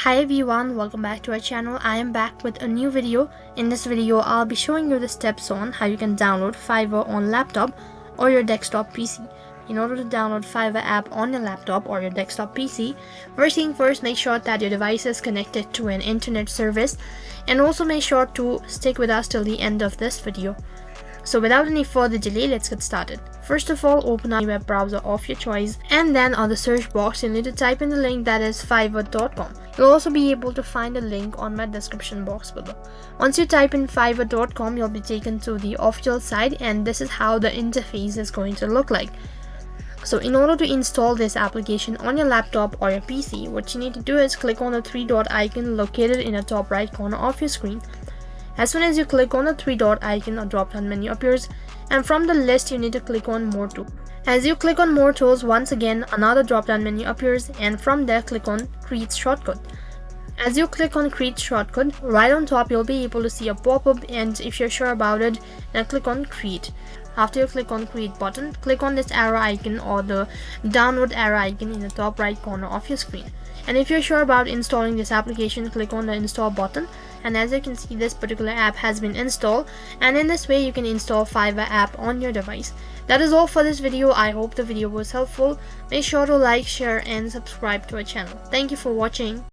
Hi everyone, welcome back to our channel. I am back with a new video. In this video, I'll be showing you the steps on how you can download Fiverr on laptop or your desktop PC. In order to download Fiverr app on your laptop or your desktop PC, first thing first, make sure that your device is connected to an internet service, and also make sure to stick with us till the end of this video. So without any further delay, let's get started. First of all, open up a web browser of your choice, and then on the search box you need to type in the link that is fiverr.com. You'll also be able to find a link on my description box below. Once you type in fiverr.com, you'll be taken to the official site, and this is how the interface is going to look like. So in order to install this application on your laptop or your PC, what you need to do is click on the three dot icon located in the top right corner of your screen. As soon as you click on the three dot icon, a drop down menu appears, and from the list you need to click on More Tools. As you click on More Tools, once again another drop down menu appears, and from there click on Create Shortcut. As you click on Create Shortcut, right on top you'll be able to see a pop-up, and if you're sure about it, then click on Create. After you click on Create button, click on this arrow icon or the downward arrow icon in the top right corner of your screen. And if you're sure about installing this application, click on the install button, and as you can see, this particular app has been installed, and in this way you can install Fiverr app on your device. That is all for this video. I hope the video was helpful. Make sure to like, share and subscribe to our channel. Thank you for watching.